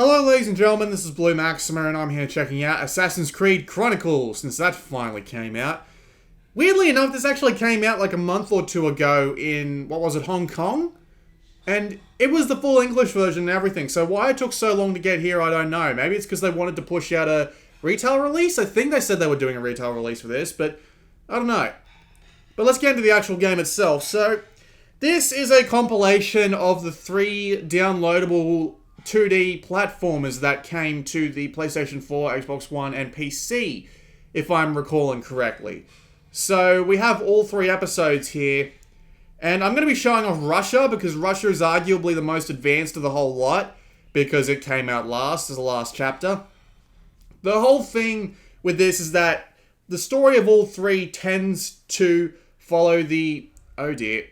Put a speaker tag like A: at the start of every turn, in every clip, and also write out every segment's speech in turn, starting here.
A: Hello ladies and gentlemen, this is Blue Maxima and I'm here checking out Assassin's Creed Chronicles, since that finally came out. Weirdly enough, this actually came out like a month or two ago in, what was it, Hong Kong? And it was the full English version and everything, so why it took so long to get here, I don't know. Maybe it's because they wanted to push out a retail release? I think they said they were doing a retail release for this, but I don't know. But let's get into the actual game itself. So, this is a compilation of the 3 downloadable 2D platformers that came to the PlayStation 4, Xbox One, and PC, if I'm recalling correctly. So, we have all 3 episodes here, and I'm going to be showing off Russia, because Russia is arguably the most advanced of the whole lot, because it came out last as the last chapter. The whole thing with this is that the story of all 3 tends to follow the... Oh dear.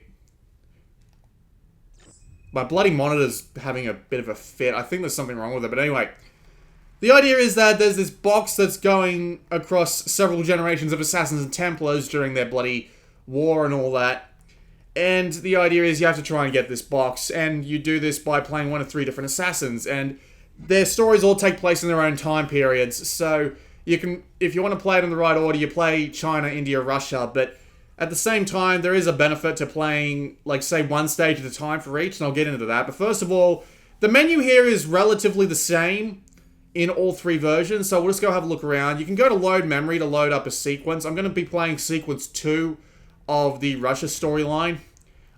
A: My bloody monitor's having a bit of a fit. I think there's something wrong with it, but anyway. The idea is that there's this box that's going across several generations of Assassins and Templars during their bloody war and all that. And the idea is you have to try and get this box, and you do this by playing one of 3 different assassins, and their stories all take place in their own time periods, so you can, if you want to play it in the right order, you play China, India, Russia, but at the same time, there is a benefit to playing, like, say, one stage at a time for each, and I'll get into that. But first of all, the menu here is relatively the same in all 3 versions, so we'll just go have a look around. You can go to load memory to load up a sequence. I'm going to be playing sequence 2 of the Russia storyline.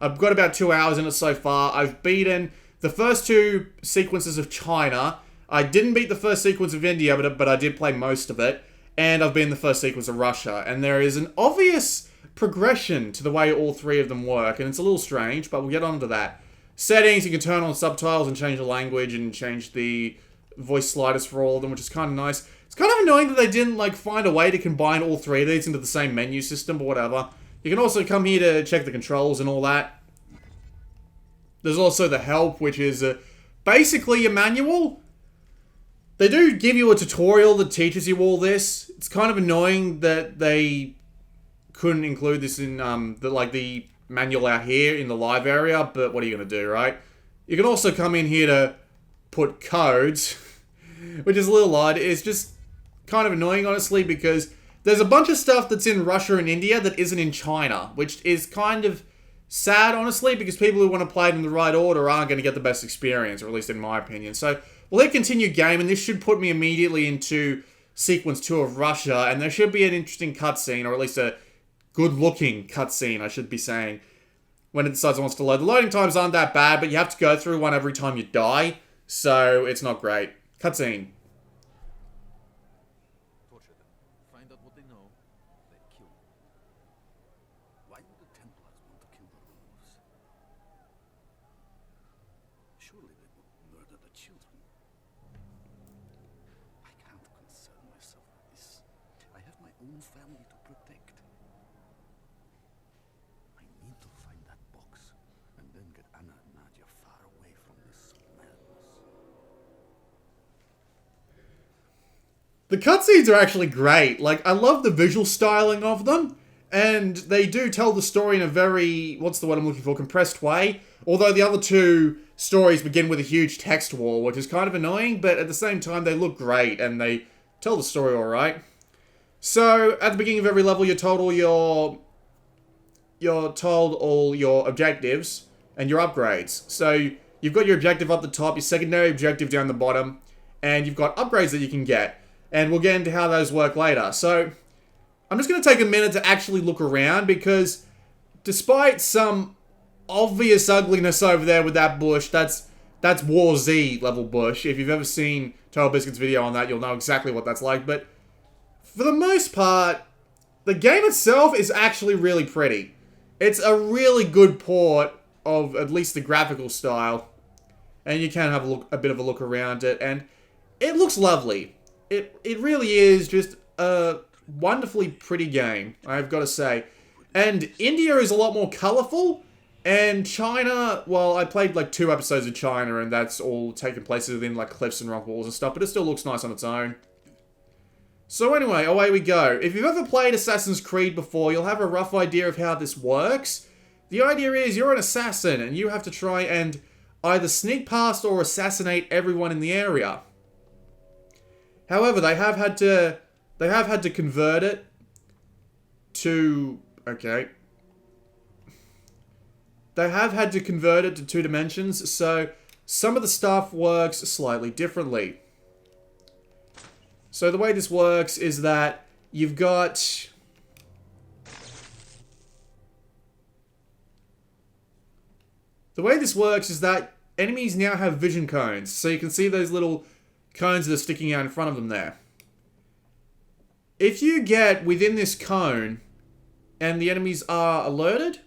A: I've got about 2 hours in it so far. I've beaten the first 2 sequences of China. I didn't beat the first sequence of India, but I did play most of it. And I've beaten the first sequence of Russia. And there is an obvious progression to the way all 3 of them work, and it's a little strange, but we'll get on to that. Settings, you can turn on subtitles and change the language and change the voice sliders for all of them, which is kind of nice. It's kind of annoying that they didn't like find a way to combine all 3 of these into the same menu system, but whatever. You can also come here to check the controls and all that. There's also the help, which is basically a manual. They do give you a tutorial that teaches you all this. It's kind of annoying that they couldn't include this in the manual out here in the live area, but what are you going to do, right? You can also come in here to put codes, which is a little odd. It's just kind of annoying, honestly, because there's a bunch of stuff that's in Russia and India that isn't in China, which is kind of sad, honestly, because people who want to play it in the right order aren't going to get the best experience, or at least in my opinion. So, we'll hit continue game, and this should put me immediately into sequence 2 of Russia, and there should be an interesting cutscene, or at least a good-looking cutscene, I should be saying, when it decides it wants to load. The loading times aren't that bad, but you have to go through one every time you die, so it's not great. Cutscene.
B: Torture them. Find out what they know, then kill them. Why would the Templars want to kill the rulers? Surely they would murder the children. I can't concern myself with this. I have my own family to protect. I need to find that box, and then get Anna and Nadia far away from this madness.
A: The cutscenes are actually great. Like, I love the visual styling of them, and they do tell the story in a very, what's the word I'm looking for, compressed way. Although the other 2 stories begin with a huge text wall, which is kind of annoying, but at the same time they look great, and they tell the story alright. So, at the beginning of every level, you're told all your objectives and your upgrades. So, you've got your objective up the top, your secondary objective down the bottom, and you've got upgrades that you can get. And we'll get into how those work later. So, I'm just going to take a minute to actually look around, because despite some obvious ugliness over there with that bush, that's War Z level bush. If you've ever seen Total Biscuit's video on that, you'll know exactly what that's like. But for the most part, the game itself is actually really pretty. It's a really good port of at least the graphical style. And you can have a bit of a look around it, and it looks lovely. It really is just a wonderfully pretty game, I've got to say. And India is a lot more colourful, and China, well, I played like 2 episodes of China, and that's all taking place within like cliffs and rock walls and stuff, but it still looks nice on its own. So anyway, away we go. If you've ever played Assassin's Creed before, you'll have a rough idea of how this works. The idea is you're an assassin, and you have to try and either sneak past or assassinate everyone in the area. However, they have had to convert it to... Okay. They have had to convert it to 2 dimensions, so some of the stuff works slightly differently. So the way this works is that you've got... The way this works is that enemies now have vision cones, so you can see those little cones that are sticking out in front of them there. If you get within this cone and the enemies are alerted,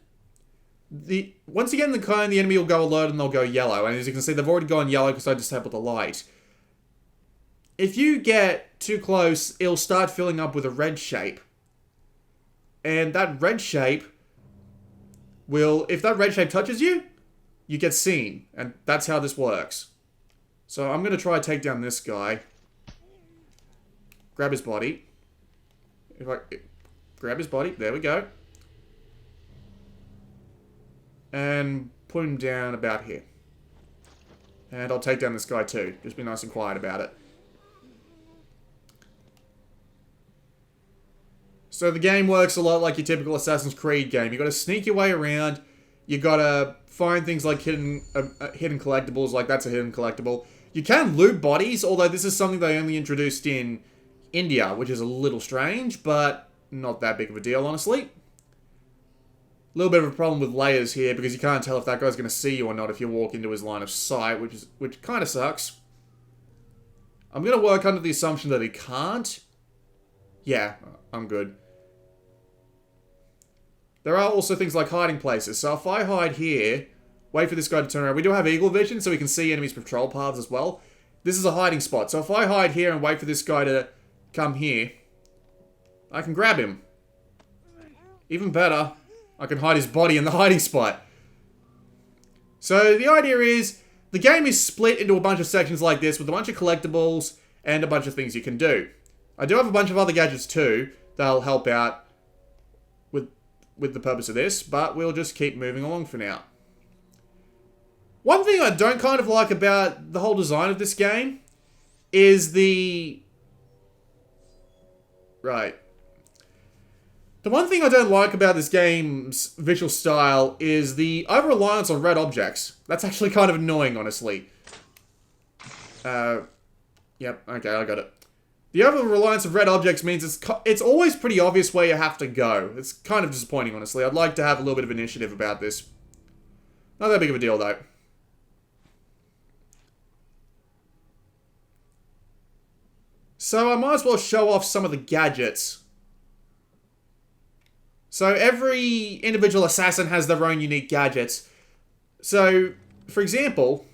A: once you get in the cone, the enemy will go alert and they'll go yellow. And as you can see, they've already gone yellow because I disabled the light. If you get too close, it'll start filling up with a red shape. And that red shape will, if that red shape touches you, you get seen. And that's how this works. So I'm going to try to take down this guy. Grab his body. If I grab his body, there we go. And put him down about here. And I'll take down this guy too. Just be nice and quiet about it. So the game works a lot like your typical Assassin's Creed game. You got to sneak your way around. You got to find things like hidden collectibles, like that's a hidden collectible. You can loot bodies, although this is something they only introduced in India, which is a little strange, but not that big of a deal, honestly. A little bit of a problem with layers here, because you can't tell if that guy's going to see you or not if you walk into his line of sight, which kind of sucks. I'm going to work under the assumption that he can't. Yeah, I'm good. There are also things like hiding places. So if I hide here, wait for this guy to turn around. We do have eagle vision, so we can see enemies' patrol paths as well. This is a hiding spot. So if I hide here and wait for this guy to come here, I can grab him. Even better, I can hide his body in the hiding spot. So the idea is, the game is split into a bunch of sections like this with a bunch of collectibles and a bunch of things you can do. I do have a bunch of other gadgets too that'll help out with the purpose of this, but we'll just keep moving along for now. One thing I don't kind of like about the whole design of this game is the... Right. The one thing I don't like about this game's visual style is the over-reliance on red objects. That's actually kind of annoying, honestly. Yep, okay, I got it. The over-reliance of red objects means it's always pretty obvious where you have to go. It's kind of disappointing, honestly. I'd like to have a little bit of initiative about this. Not that big of a deal, though. So I might as well show off some of the gadgets. So every individual assassin has their own unique gadgets. So, for example,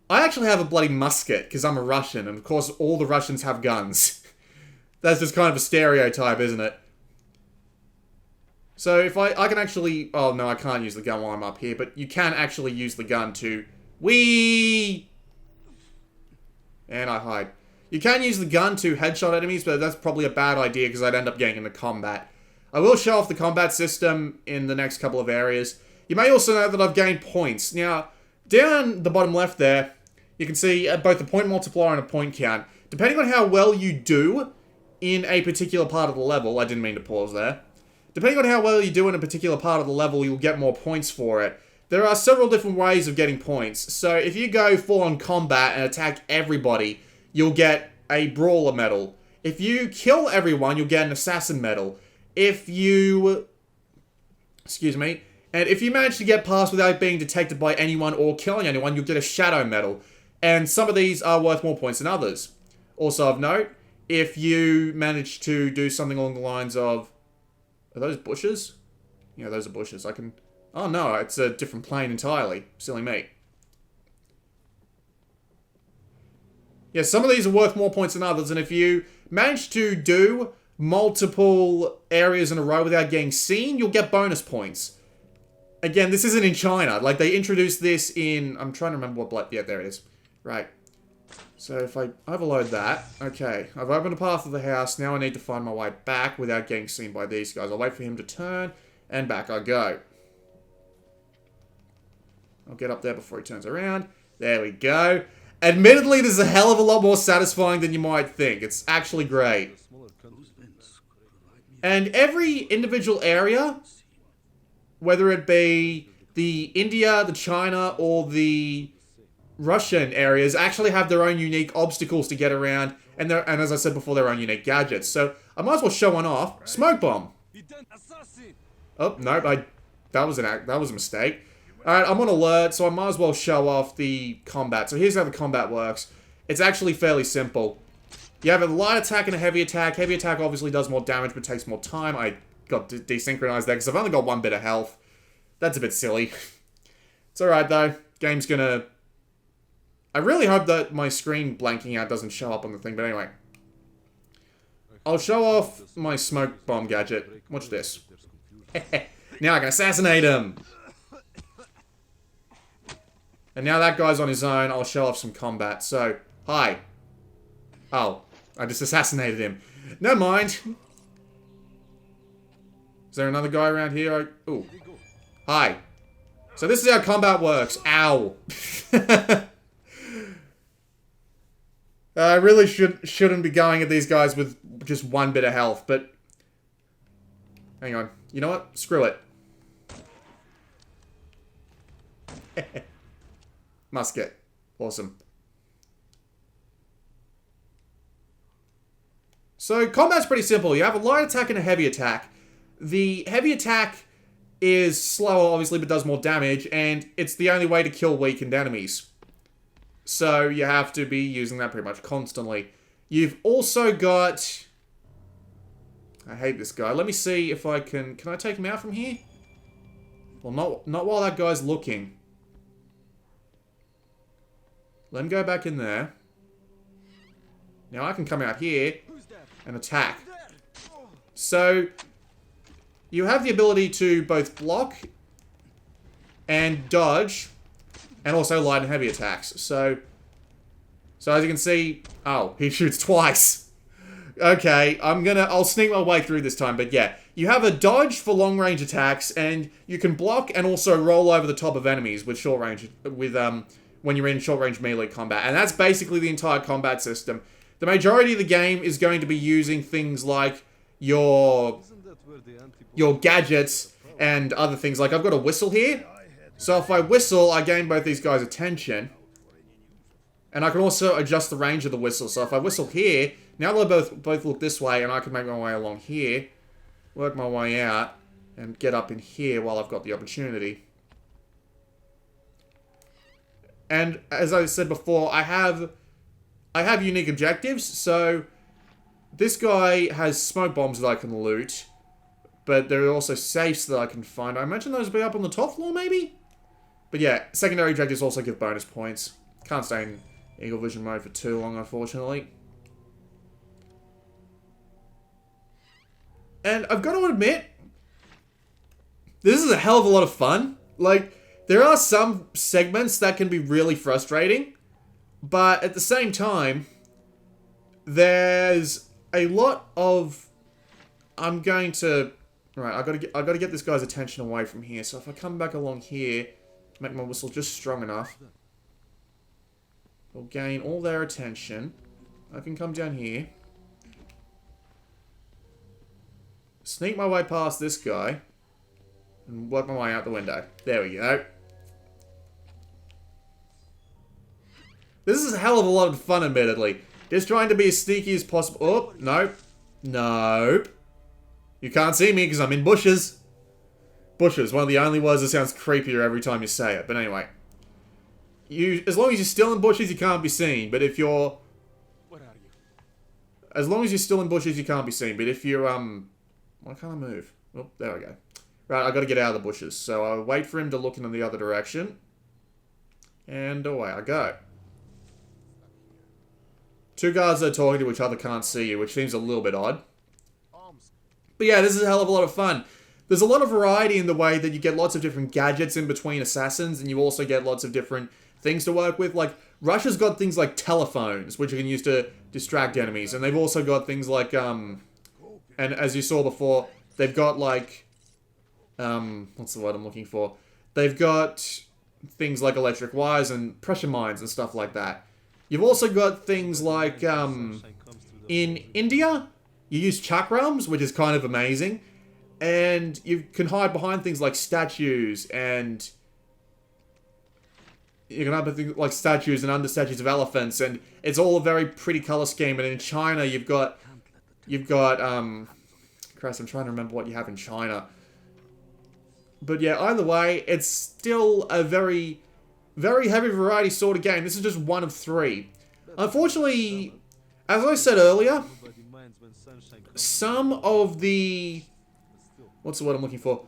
A: I actually have a bloody musket because I'm a Russian, and of course all the Russians have guns. That's just kind of a stereotype, isn't it? So if I can actually... Oh, no, I can't use the gun while I'm up here, but you can actually use the gun to... Whee! And I hide. You can use the gun to headshot enemies, but that's probably a bad idea because I'd end up getting into combat. I will show off the combat system in the next couple of areas. You may also know that I've gained points. Now, down the bottom left there, you can see both a point multiplier and a point count. Depending on how well you do in a particular part of the level, I didn't mean to pause there. Depending on how well you do in a particular part of the level, you'll get more points for it. There are several different ways of getting points. So if you go full on combat and attack everybody, you'll get a brawler medal. If you kill everyone, you'll get an assassin medal. If you... Excuse me. And if you manage to get past without being detected by anyone or killing anyone, you'll get a shadow medal. And some of these are worth more points than others. Also of note, if you manage to do something along the lines of... Are those bushes? Yeah, those are bushes. I can... Oh no, it's a different plane entirely. Silly me. Yeah, some of these are worth more points than others, and if you manage to do multiple areas in a row without getting seen, you'll get bonus points. Again, this isn't in China. Like, they introduced this in... I'm trying to remember what blood... Yeah, there it is. Right. So if I overload that... Okay, I've opened a path to the house. Now I need to find my way back without getting seen by these guys. I'll wait for him to turn, and back I go. I'll get up there before he turns around. There we go. Admittedly, this is a hell of a lot more satisfying than you might think. It's actually great. And every individual area, whether it be the India, the China, or the Russian areas, actually have their own unique obstacles to get around, and as I said before, their own unique gadgets. So I might as well show one off. Smoke bomb. Oh no, that was a mistake. All right, I'm on alert, so I might as well show off the combat. So here's how the combat works. It's actually fairly simple. You have a light attack and a heavy attack. Heavy attack obviously does more damage, but takes more time. I got desynchronized there because I've only got 1 bit of health. That's a bit silly. It's alright though. Game's gonna... I really hope that my screen blanking out doesn't show up on the thing, but anyway. I'll show off my smoke bomb gadget. Watch this. Now I can assassinate him! And now that guy's on his own, I'll show off some combat. So, hi. Oh, I just assassinated him. Never mind. Is there another guy around here? Ooh. Hi. So this is how combat works. Ow. I really shouldn't be going at these guys with just 1 bit of health, but... Hang on. You know what? Screw it. Musket. Awesome. So, combat's pretty simple. You have a light attack and a heavy attack. The heavy attack is slower, obviously, but does more damage, and it's the only way to kill weakened enemies. So, you have to be using that pretty much constantly. You've also got... I hate this guy. Let me see if I can... Can I take him out from here? Well, not while that guy's looking. Let him go back in there. Now I can come out here and attack. So, you have the ability to both block and dodge, and also light and heavy attacks. So as you can see, oh, he shoots twice. Okay, I'll sneak my way through this time, but yeah. You have a dodge for long range attacks, and you can block and also roll over the top of enemies with short range, when you're in short range melee combat. And that's basically the entire combat system. The majority of the game is going to be using things like your gadgets and other things. Like, I've got a whistle here. So if I whistle, I gain both these guys' attention. And I can also adjust the range of the whistle. So if I whistle here, now they'll both look this way, and I can make my way along here, work my way out, and get up in here while I've got the opportunity. And as I said before, I have unique objectives. So this guy has smoke bombs that I can loot, but there are also safes that I can find. I imagine those will be up on the top floor, maybe? But yeah, secondary objectives also give bonus points. Can't stay in Eagle Vision mode for too long, unfortunately. And I've got to admit, this is a hell of a lot of fun. Like, there are some segments that can be really frustrating, but at the same time, there's a lot of... I'm going to... Right, I gotta get this guy's attention away from here. So if I come back along here, make my whistle just strong enough, we'll gain all their attention. I can come down here, sneak my way past this guy, and work my way out the window. There we go. This is a hell of a lot of fun, admittedly. Just trying to be as sneaky as possible. Oh, nope. Nope. You can't see me because I'm in bushes. Bushes, one of the only words that sounds creepier every time you say it. But anyway. As long as you're still in bushes, you can't be seen. But if you're...
B: What are you?
A: As long as you're still in bushes, you can't be seen. But if you're, why can't I move? Oh, there we go. Right, I gotta get out of the bushes. So I'll wait for him to look in the other direction. And away I go. Two guards that are talking to each other can't see you, which seems a little bit odd. But yeah, this is a hell of a lot of fun. There's a lot of variety in the way that you get lots of different gadgets in between assassins, and you also get lots of different things to work with. Like, Russia's got things like telephones, which you can use to distract enemies, and they've also got things like, and as you saw before, they've got like, what's the word I'm looking for? They've got things like electric wires and pressure mines and stuff like that. You've also got things like, in India, you use chakrams, which is kind of amazing. And you can hide behind things like statues and... You can hide behind things like statues and under statues of elephants, and it's all a very pretty color scheme. And in China, you've got... Christ, I'm trying to remember what you have in China. But yeah, either way, it's still a very, very heavy variety sort of game. This is just one of 3. Unfortunately, as I said earlier, some of the... What's the word I'm looking for?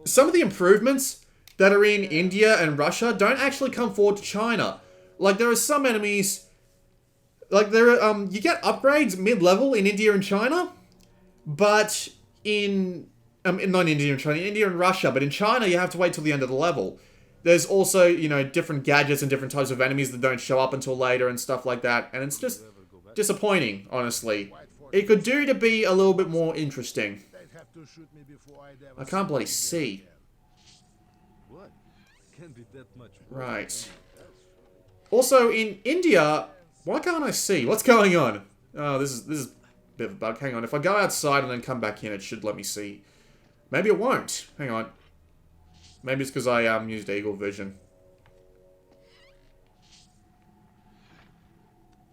A: Some of the improvements that are in India and Russia don't actually come forward to China. Like, there are some enemies... Like, there are, you get upgrades mid-level in India and China, but in... not India and China, India and Russia, but in China you have to wait till the end of the level. There's also, you know, different gadgets and different types of enemies that don't show up until later and stuff like that, and it's just disappointing, honestly. It could do to be a little bit more interesting. I can't bloody see. Right. Also, in India, why can't I see? What's going on? Oh, this is a bit of a bug. Hang on, if I go outside and then come back in, it should let me see. Maybe it won't. Hang on. Maybe it's because I used Eagle Vision.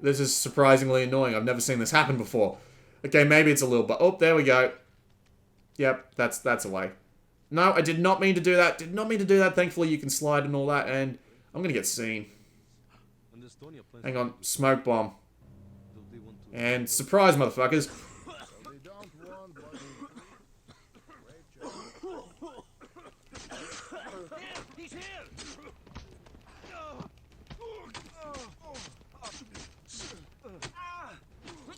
A: This is surprisingly annoying. I've never seen this happen before. Okay, maybe it's a little bit... Oh, there we go. Yep, that's away. No, I did not mean to do that. Did not mean to do that. Thankfully, you can slide and all that, and I'm gonna get seen. Hang on. Smoke bomb. And surprise, motherfuckers.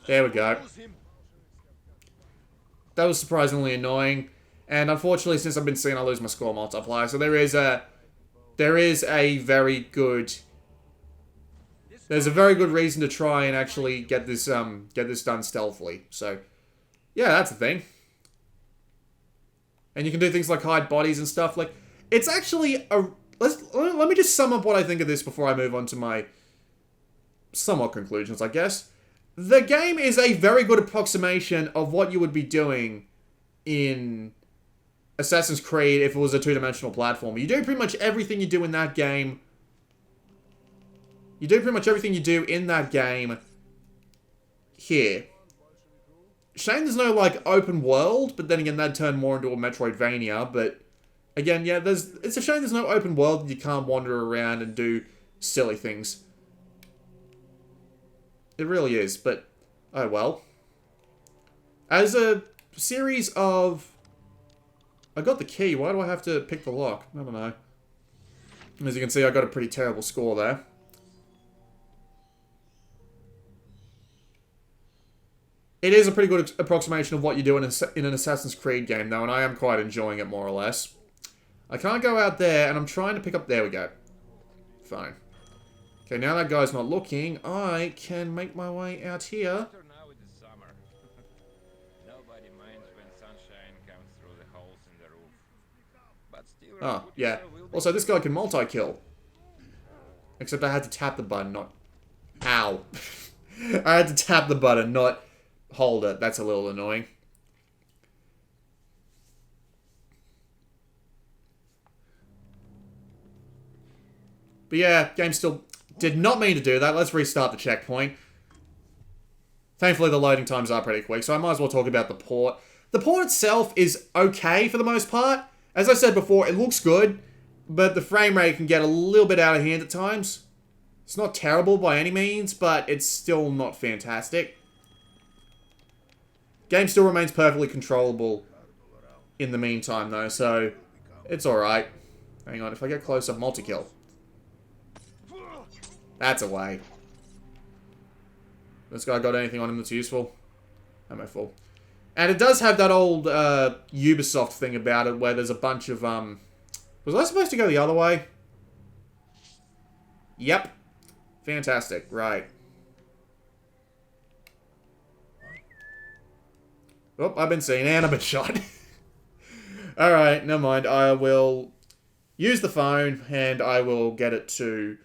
A: There we go. That was surprisingly annoying. And unfortunately, since I've been seen, I lose my score multiplier. So there is a very good... There's a very good reason to try and actually get this done stealthily. So, yeah, that's the thing. And you can do things like hide bodies and stuff. Like, it's actually a... Let me just sum up what I think of this before I move on to my somewhat conclusions, I guess. The game is a very good approximation of what you would be doing in Assassin's Creed if it was a two-dimensional platform. You do pretty much everything you do in that game. You do pretty much everything you do in that game here. Shame there's no, like, open world, but then again, that'd turn more into a Metroidvania, but again, yeah, it's a shame there's no open world and you can't wander around and do silly things. It really is, but oh well. As a series of... I got the key, why do I have to pick the lock? I don't know. As you can see, I got a pretty terrible score there. It is a pretty good approximation of what you do in an Assassin's Creed game, though, and I am quite enjoying it, more or less. I can't go out there, and I'm trying to pick up... There we go. Fine. Okay, now that guy's not looking, I can make my way out here. Oh, yeah. Also, this guy can multi-kill. Except I had to tap the button, not... Ow. I had to tap the button, not hold it. That's a little annoying. But yeah, game still did not mean to do that. Let's restart the checkpoint. Thankfully, the loading times are pretty quick, so I might as well talk about the port. The port itself is okay for the most part. As I said before, it looks good, but the frame rate can get a little bit out of hand at times. It's not terrible by any means, but it's still not fantastic. Game still remains perfectly controllable in the meantime, though, so it's alright. Hang on, if I get closer, multi-kill. That's a way. This guy got anything on him that's useful? Am I full? And it does have that old Ubisoft thing about it, where there's a bunch of... Was I supposed to go the other way? Yep. Fantastic. Right. Oh, I've been seen and I've been shot. Alright, never mind. I will use the phone, and I will get it to...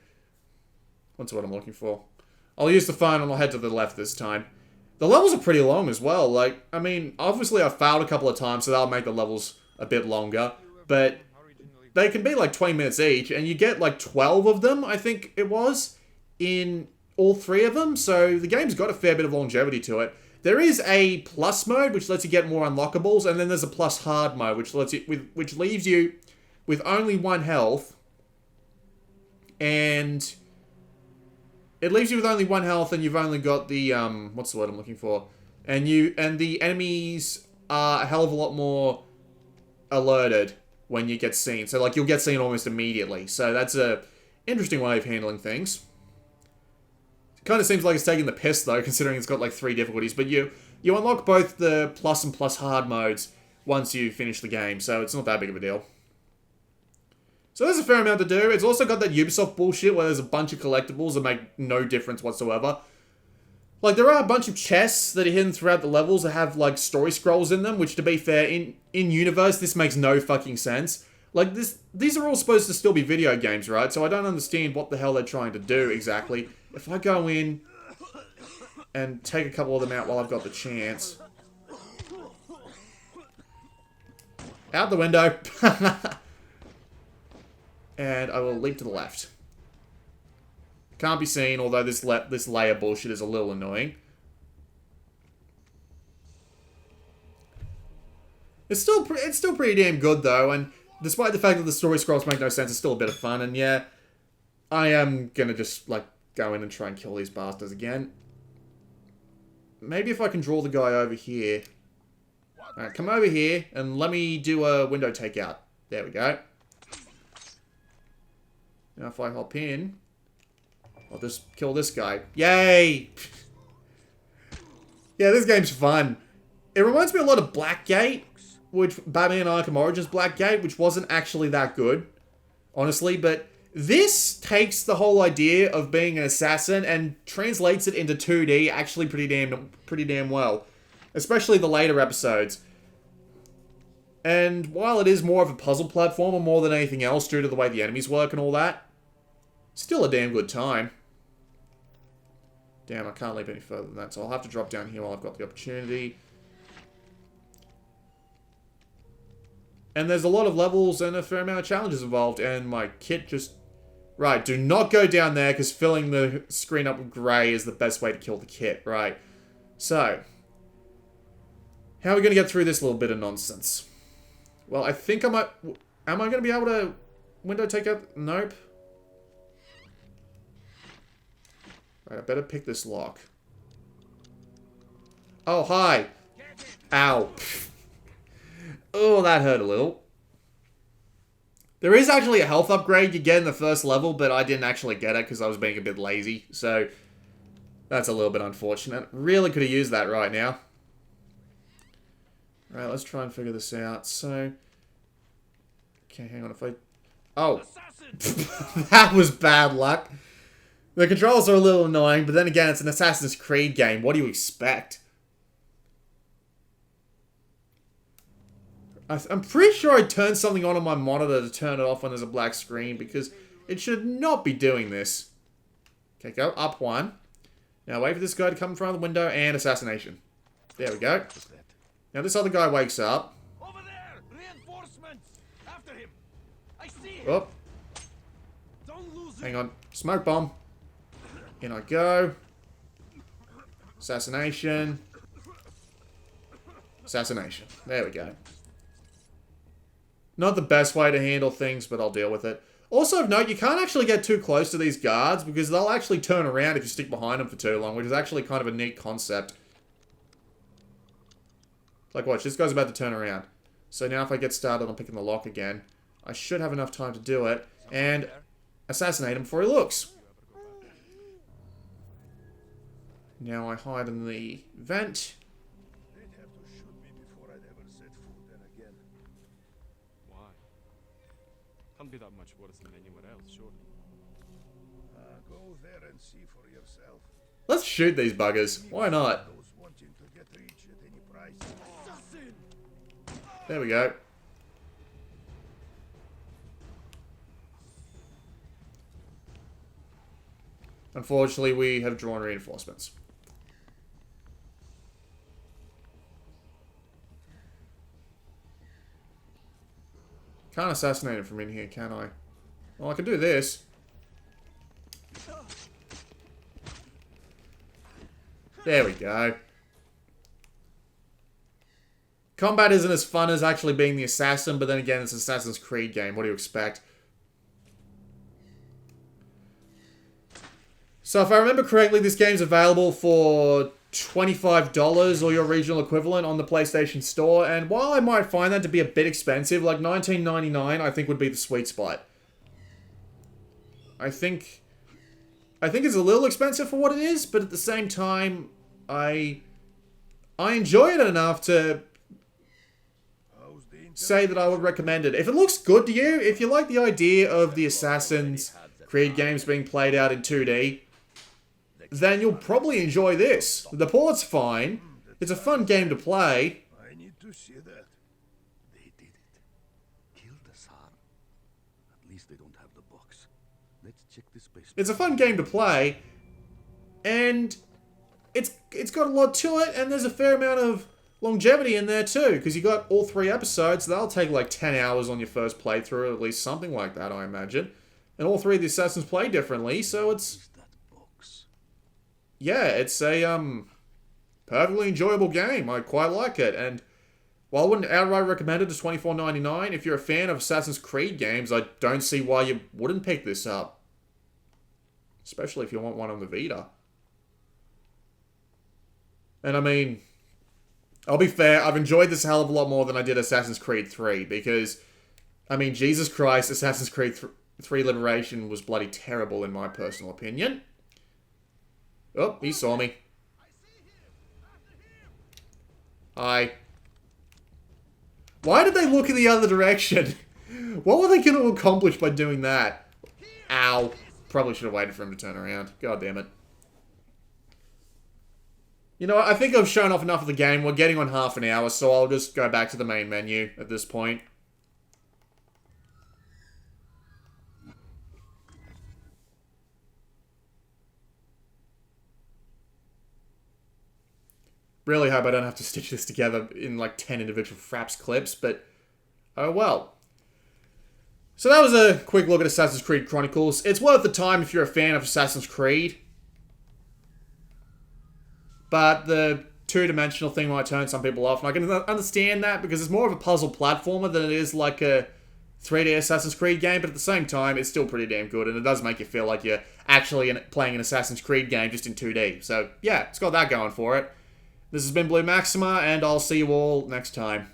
A: What's what I'm looking for? I'll use the phone, and I'll head to the left this time. The levels are pretty long as well. Like, I mean, obviously I've failed a couple of times, so that'll make the levels a bit longer. But they can be like 20 minutes each, and you get like 12 of them, I think it was, in all 3 of them. So the game's got a fair bit of longevity to it. There is a plus mode, which lets you get more unlockables, and then there's a plus hard mode, which which leaves you with only 1 health. And it leaves you with only 1 health, and you've only got the what's the word I'm looking for? And the enemies are a hell of a lot more alerted when you get seen. So like you'll get seen almost immediately. So that's a interesting way of handling things. Kind of seems like it's taking the piss though, considering it's got like 3 difficulties. But you unlock both the plus and plus hard modes once you finish the game, so it's not that big of a deal. So there's a fair amount to do. It's also got that Ubisoft bullshit where there's a bunch of collectibles that make no difference whatsoever. Like there are a bunch of chests that are hidden throughout the levels that have like story scrolls in them, which to be fair, in universe this makes no fucking sense. Like these are all supposed to still be video games, right? So I don't understand what the hell they're trying to do exactly. If I go in and take a couple of them out while I've got the chance. Out the window. And I will leap to the left. Can't be seen, although this layer bullshit is a little annoying. It's still pretty damn good though, and despite the fact that the story scrolls make no sense, it's still a bit of fun. And yeah, I am gonna just like go in and try and kill these bastards again. Maybe if I can draw the guy over here. Alright, come over here and let me do a window takeout. There we go. Now if I hop in, I'll just kill this guy. Yay! Yeah, this game's fun. It reminds me a lot of Blackgate, which Batman Arkham Origins Blackgate, which wasn't actually that good, honestly, but this takes the whole idea of being an assassin and translates it into 2D actually pretty damn well, especially the later episodes. And while it is more of a puzzle platformer more than anything else due to the way the enemies work and all that, still a damn good time. Damn, I can't leap any further than that, so I'll have to drop down here while I've got the opportunity. And there's a lot of levels and a fair amount of challenges involved, and my kit just... Right, do not go down there, because filling the screen up with grey is the best way to kill the kit. Right, so... How are we going to get through this little bit of nonsense? Well, I think I might... Am I going to be able to window take out? Nope. Right, I better pick this lock. Oh, hi. Ow. Oh, that hurt a little. There is actually a health upgrade you get in the first level, but I didn't actually get it because I was being a bit lazy. So, that's a little bit unfortunate. Really could have used that right now. Alright, let's try and figure this out. So, okay, hang on. If I... Oh. That was bad luck. The controls are a little annoying, but then again, it's an Assassin's Creed game. What do you expect? I'm pretty sure I turned something on my monitor to turn it off when there's a black screen, because it should not be doing this. Okay, go up 1. Now wait for this guy to come in front of the window, and assassination. There we go. Now this other guy wakes up.
B: Over there! Reinforcements! After him! I see him!
A: Oh.
B: Don't lose
A: Hang on. Smoke bomb. In I go. Assassination. Assassination. There we go. Not the best way to handle things, but I'll deal with it. Also of note, you can't actually get too close to these guards, because they'll actually turn around if you stick behind them for too long, which is actually kind of a neat concept. Like, watch, this guy's about to turn around. So now if I get started on picking the lock again, I should have enough time to do it, and assassinate him before he looks. Now I hide in the vent.
B: They'd have to shoot me before I'd ever set foot there again.
C: Why? Can't be that much worse than anywhere else, surely.
B: Go there and see for yourself.
A: Let's shoot these buggers. Why not?
B: Those wanting to get rich at any price. Assassin!
A: There we go. Unfortunately, we have drawn reinforcements. Can't assassinate him from in here, can I? Well, I can do this. There we go. Combat isn't as fun as actually being the assassin, but then again, it's an Assassin's Creed game. What do you expect? So if I remember correctly, this game's available for $25 or your regional equivalent on the PlayStation Store, and while I might find that to be a bit expensive, like $19.99 I think would be the sweet spot. I think it's a little expensive for what it is, but at the same time, I enjoy it enough to say that I would recommend it. If it looks good to you, if you like the idea of the Assassin's Creed games being played out in 2D, then you'll probably enjoy this. The port's fine. It's a fun game to play.
B: I need to see that. They did it. Killed the Tsar. At least they don't have the box. Let's check this basement.
A: It's a fun game to play, and it's got a lot to it, and there's a fair amount of longevity in there too, because you got all 3 episodes. That'll take like 10 hours on your first playthrough, at least something like that, I imagine. And all 3 of the Assassins play differently, so it's... yeah, it's a perfectly enjoyable game. I quite like it, and while I wouldn't outright recommend it to $24.99, if you're a fan of Assassin's Creed games, I don't see why you wouldn't pick this up. Especially if you want one on the Vita. And I mean, I'll be fair, I've enjoyed this a hell of a lot more than I did Assassin's Creed 3, because, I mean, Jesus Christ, Assassin's Creed 3 Liberation was bloody terrible in my personal opinion. Oh, he saw me. Hi. Why did they look in the other direction? What were they going to accomplish by doing that? Ow. Probably should have waited for him to turn around. God damn it. You know what? I think I've shown off enough of the game. We're getting on half an hour, so I'll just go back to the main menu at this point. Really hope I don't have to stitch this together in like 10 individual Fraps clips, but oh well. So that was a quick look at Assassin's Creed Chronicles. It's worth the time if you're a fan of Assassin's Creed. But the two-dimensional thing might turn some people off, and I can understand that because it's more of a puzzle platformer than it is like a 3D Assassin's Creed game, but at the same time, it's still pretty damn good, and it does make you feel like you're actually playing an Assassin's Creed game just in 2D. So yeah, it's got that going for it. This has been Blue Maxima, and I'll see you all next time.